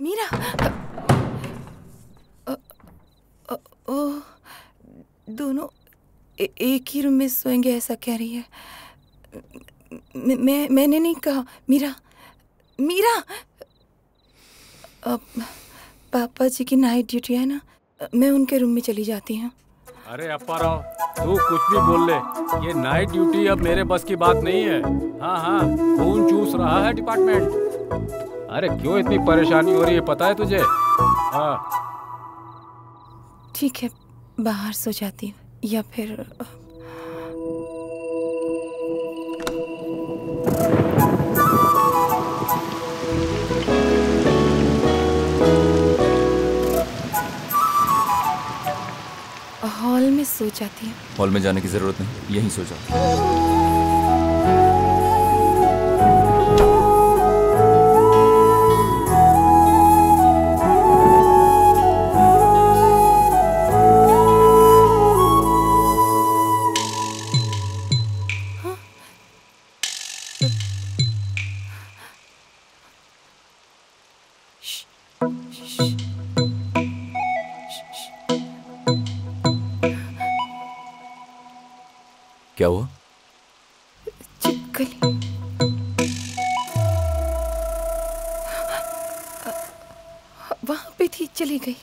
मीरा, दोनों एक ही रूम में सोएंगे ऐसा कह रही है। मैंने नहीं कहा। मीरा, पापा जी की नाइट ड्यूटी है ना, मैं उनके रूम में चली जाती हूँ। अरे अप्पा राव, तू कुछ भी बोल ले, ये नाइट ड्यूटी अब मेरे बस की बात नहीं है। हाँ, खून चूस रहा है डिपार्टमेंट। अरे क्यों इतनी परेशानी हो रही है, पता है तुझे? हाँ ठीक है, बाहर सो जाती हूँ या फिर हॉल में सो जाती हूँ। हॉल में जाने की जरूरत नहीं, यहीं सो जाओ। क्या हुआ? चिपकली। वहां पे थी, चली गई।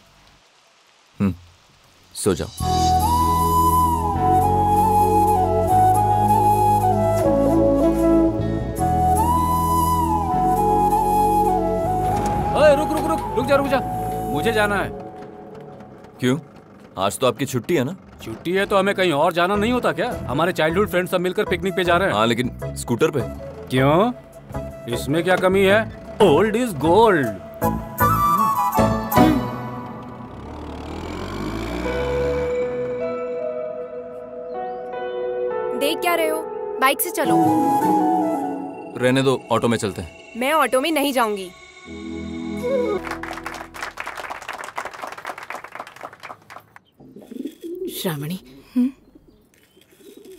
सो जाओ। अरे रुक जा, मुझे जाना है। क्यों? आज तो आपकी छुट्टी है ना? छुट्टी है तो हमें कहीं और जाना नहीं होता क्या? हमारे चाइल्डहुड फ्रेंड सब मिलकर पिकनिक पे जा रहे हैं। हाँ, लेकिन स्कूटर पे। क्यों? इसमें क्या कमी है? Old is gold. देख क्या रहे हो? बाइक से चलो। रहने दो, ऑटो में चलते हैं। मैं ऑटो में नहीं जाऊंगी। श्रावणी,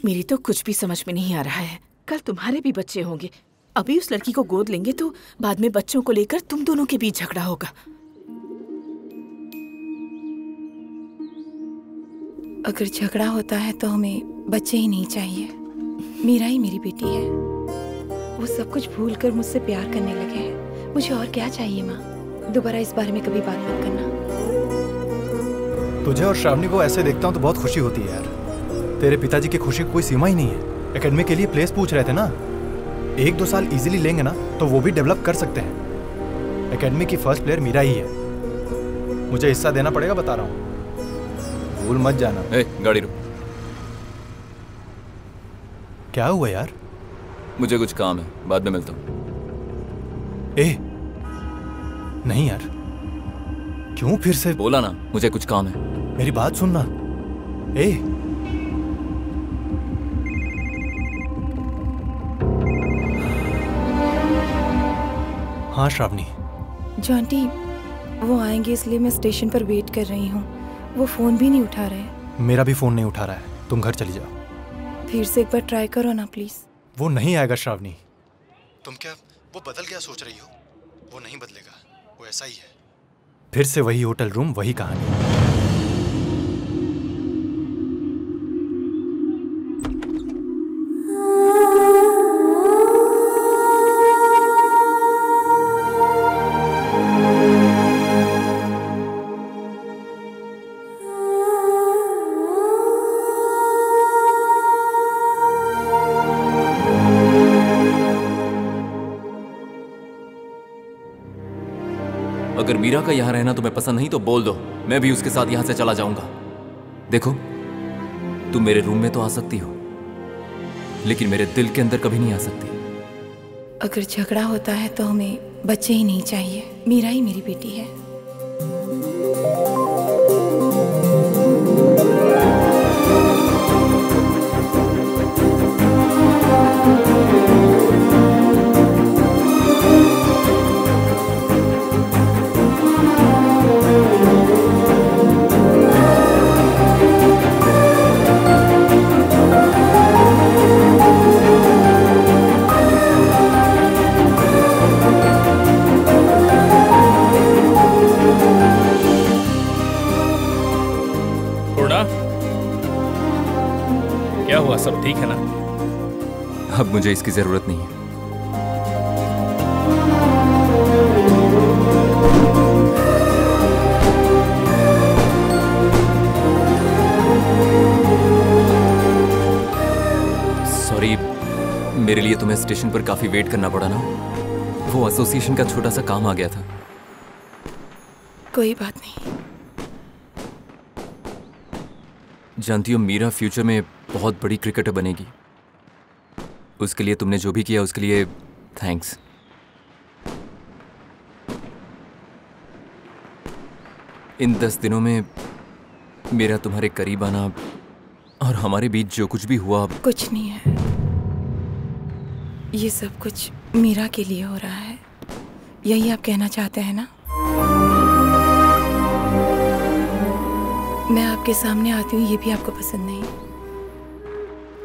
मेरी तो कुछ भी समझ में नहीं आ रहा है। कल तुम्हारे भी बच्चे होंगे। अभी उस लड़की को गोद लेंगे तो बाद में बच्चों को लेकर तुम दोनों के बीच झगड़ा होगा। अगर झगड़ा होता है तो हमें बच्चे ही नहीं चाहिए। मीरा ही मेरी बेटी है। वो सब कुछ भूलकर मुझसे प्यार करने लगे हैं। मुझे और क्या चाहिए माँ? दोबारा इस बारे में कभी बात मत करना। तुझे और श्रावणी को ऐसे देखता हूँ तो बहुत खुशी होती है यार। तेरे पिताजी की खुशी की कोई सीमा ही नहीं है। एकेडमी के लिए प्लेस पूछ रहे थे ना, 1-2 साल इजीली लेंगे ना तो वो भी डेवलप कर सकते हैं। एकेडमी की फर्स्ट प्लेयर मीरा ही है। मुझे हिस्सा देना पड़ेगा, बता रहा हूँ, भूल मत जाना। गाड़ी रुक। क्या हुआ यार? मुझे कुछ काम है, बाद में मिलता हूँ। नहीं यार, क्यों फिर से? बोला ना, मुझे कुछ काम है। मेरी बात सुनना। हाँ श्रावणी। जॉन्टी, वो आएंगे इसलिए मैं स्टेशन पर वेट कर रही हूँ। वो फोन भी नहीं उठा रहे। मेरा भी फोन नहीं उठा रहा है। तुम घर चली जाओ। फिर से एक बार ट्राई करो ना प्लीज। वो नहीं आएगा श्रावणी। तुम क्या वो बदल गया सोच रही हो? वो नहीं बदलेगा, वो ऐसा ही है। फिर से वही होटल रूम, वही कहानी। अगर मीरा का यहाँ रहना तुम्हें पसंद नहीं तो बोल दो, मैं भी उसके साथ यहाँ से चला जाऊंगा। देखो, तुम मेरे रूम में तो आ सकती हो, लेकिन मेरे दिल के अंदर कभी नहीं आ सकती। अगर झगड़ा होता है तो हमें बच्चे ही नहीं चाहिए। मीरा ही मेरी बेटी है। पास सब ठीक है ना? अब मुझे इसकी जरूरत नहीं है। सॉरी, मेरे लिए तुम्हें स्टेशन पर काफी वेट करना पड़ा ना। वो एसोसिएशन का छोटा सा काम आ गया था। कोई बात नहीं। जानती हो, मीरा फ्यूचर में बहुत बड़ी क्रिकेटर बनेगी। उसके लिए तुमने जो भी किया उसके लिए थैंक्स। इन 10 दिनों में मेरा तुम्हारे करीब आना और हमारे बीच जो कुछ भी हुआ, कुछ नहीं है। ये सब कुछ मीरा के लिए हो रहा है, यही आप कहना चाहते हैं ना? मैं आपके सामने आती हूँ, ये भी आपको पसंद नहीं।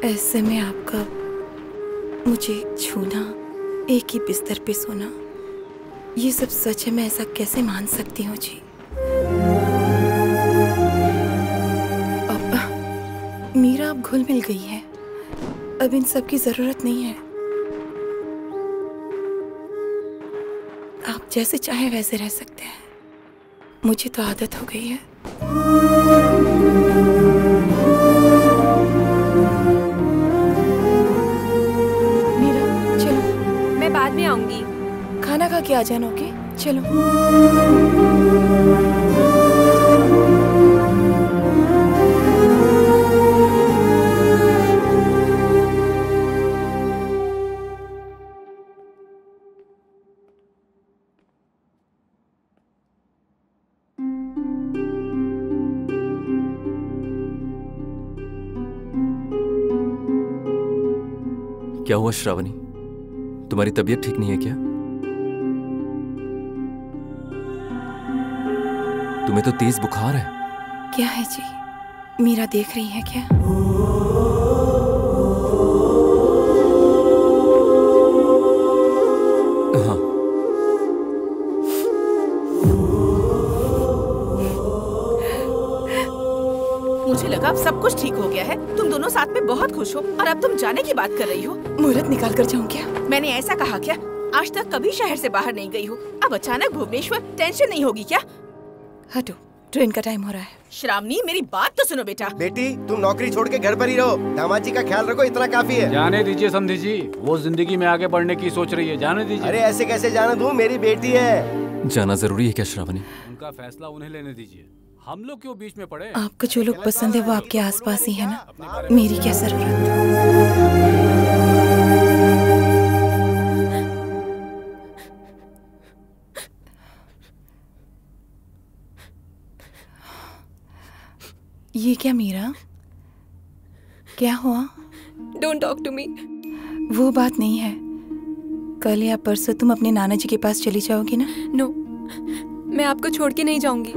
ऐसे में आपका मुझे छूना, एक ही बिस्तर पे सोना, ये सब सच है। मैं ऐसा कैसे मान सकती हूँ जी? अब मीरा अब घुल मिल गई है, अब इन सब की जरूरत नहीं है। आप जैसे चाहे वैसे रह सकते हैं, मुझे तो आदत हो गई है। मीरा चलो। मैं बाद में आऊंगी। खाना खा के आ जाना, ओके? चलो। क्या हुआ श्रावणी? तुम्हारी तबीयत ठीक नहीं है क्या? तुम्हें तो तेज बुखार है। क्या है जी? मीरा देख रही है क्या? हाँ। मुझे लगा अब सब कुछ ठीक हो गया है। तुम दोनों साथ में बहुत खुश हो और अब तुम जाने की बात कर रही हो। मुहूर्त निकाल कर जाऊं क्या? मैंने ऐसा कहा क्या? आज तक कभी शहर से बाहर नहीं गई हो, अब अचानक भुवनेश्वर, टेंशन नहीं होगी क्या? हटो, ट्रेन का टाइम हो रहा है। श्रावणी, मेरी बात तो सुनो बेटा। बेटी, तुम नौकरी छोड़ के घर पर ही रहो। दामाद जी का ख्याल रखो, इतना काफी है। जाने दीजिए समधी जी, वो जिंदगी में आगे बढ़ने की सोच रही है, जाने दीजिए। अरे ऐसे कैसे जाने दूं? मेरी बेटी है। जाना जरूरी है क्या श्रावणी? उनका फैसला उन्हें लेने दीजिए, हम लोग क्यों बीच में पड़े? आपको जो लोग पसंद है वो आपके आसपास ही है ना, मेरी क्या जरूरत? ये क्या मीरा? क्या हुआ? Don't talk to me. वो बात नहीं है। कल या परसों तुम अपने नाना जी के पास चली जाओगी ना? नो, मैं आपको छोड़ के नहीं जाऊंगी।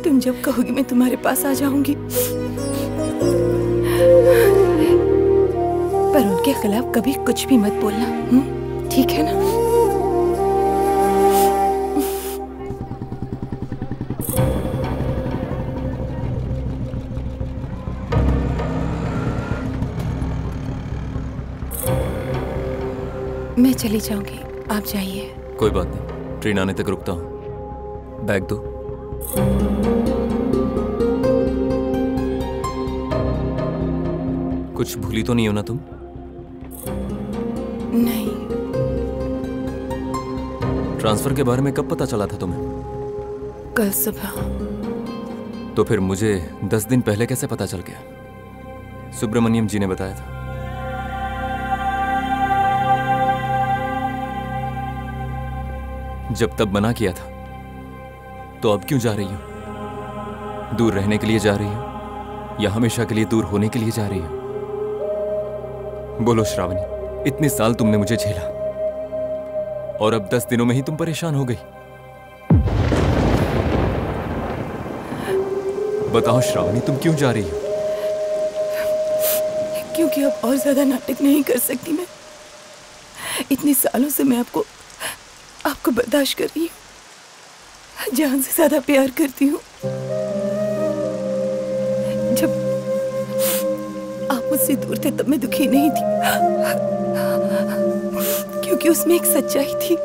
तुम जब कहोगी मैं तुम्हारे पास आ जाऊंगी, पर उनके खिलाफ कभी कुछ भी मत बोलना, ठीक है ना? मैं चली जाऊंगी, आप जाइए। कोई बात नहीं, ट्रेन आने तक रुकता हूँ। बैग दो। कुछ भूली तो नहीं हो ना तुम? नहीं। ट्रांसफर के बारे में कब पता चला था तुम्हें? कल सुबह। तो फिर मुझे 10 दिन पहले कैसे पता चल गया? सुब्रमण्यम जी ने बताया था। जब तब मना किया था, तो अब क्यों जा रही हो? दूर रहने के लिए जा रही हो या हमेशा के लिए दूर होने के लिए जा रही हो? बोलो श्रावणी, इतने साल तुमने मुझे झेला और अब 10 दिनों में ही तुम परेशान हो गई। बताओ श्रावणी, तुम क्यों जा रही हो? क्योंकि अब और ज्यादा नाटक नहीं कर सकती मैं। इतने सालों से मैं आपको बर्दाश्त कर रही हूँ। जान से ज्यादा प्यार करती हूँ। जब आप मुझसे दूर थे तब मैं दुखी नहीं थी, क्योंकि उसमें एक सच्चाई थी।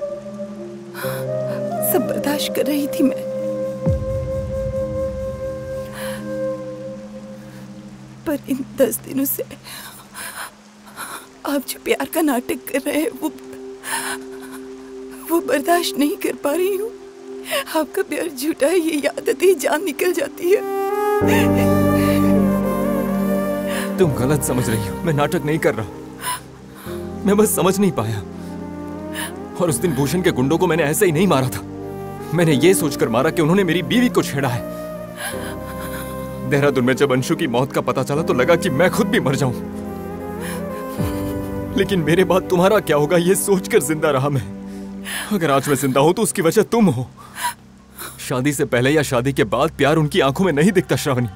सब बर्दाश्त कर रही थी मैं, पर इन 10 दिनों से आप जो प्यार का नाटक कर रहे हैं वो बर्दाश्त नहीं कर पा रही हूँ। आपका प्यार झूठा है, ये याद आती जान निकल जाती है। तुम गलत समझ रही हो, मैं नाटक नहीं कर रहा, मैं बस समझ नहीं पाया। और उस दिन भूषण के गुंडों को मैंने ऐसे ही नहीं मारा था, मैंने ये सोचकर मारा कि उन्होंने मेरी बीवी को छेड़ा है। देहरादून में जब अंशु की मौत का पता चला तो लगा कि मैं खुद भी मर जाऊं, लेकिन मेरे बाद तुम्हारा क्या होगा ये सोचकर जिंदा रहा मैं। अगर आज मैं जिंदा हूं तो उसकी वजह तुम हो। शादी से पहले या शादी के बाद प्यार उनकी आंखों में नहीं दिखता श्रावणी।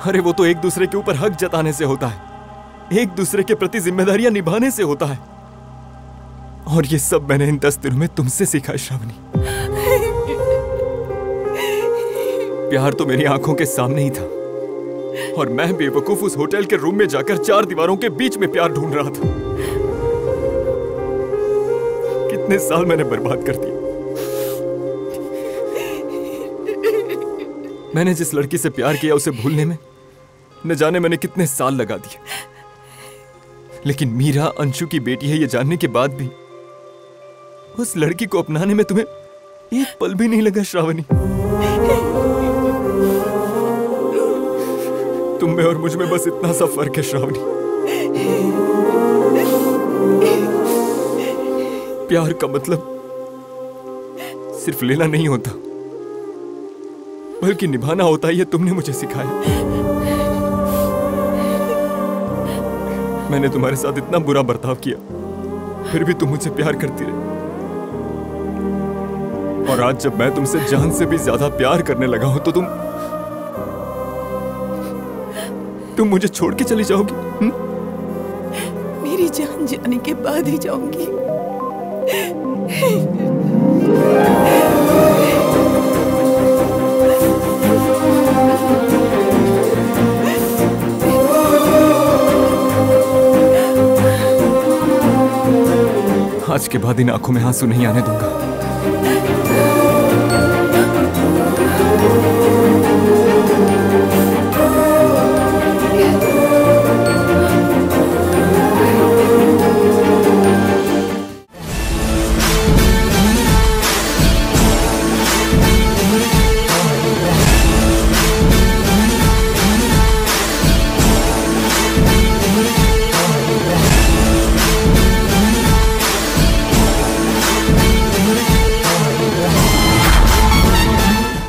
अरे वो तो एक दूसरे के ऊपर हक जताने से होता है, एक दूसरे के प्रति जिम्मेदारियां निभाने से होता है। और ये सब मैंने इन 10 दिनों में तुमसे सीखा है श्रावणी। प्यार तो मेरी आंखों के सामने ही था, और मैं बेवकूफ उस होटल के रूम में जाकर 4 दीवारों के बीच में प्यार ढूंढ रहा था। कितने साल मैंने बर्बाद कर दिए। मैंने जिस लड़की से प्यार किया उसे भूलने में न जाने मैंने कितने साल लगा दिए। लेकिन मीरा अंशु की बेटी है ये जानने के बाद भी उस लड़की को अपनाने में तुम्हें एक पल भी नहीं लगा श्रावणी। तुम में और मुझ में बस इतना सा फर्क है श्रावणी। प्यार का मतलब सिर्फ लेना नहीं होता, बल्कि निभाना होता है, ये तुमने मुझे सिखाया। मैंने तुम्हारे साथ इतना बुरा बर्ताव किया, फिर भी तुम मुझसे प्यार करती रही। और आज जब मैं तुमसे जान से भी ज्यादा प्यार करने लगा हूं तो तुम मुझे छोड़ के चली जाओगी? मेरी जान जाने के बाद ही जाऊंगी। आज के बाद इन आंखों में आंसू नहीं आने दूंगा।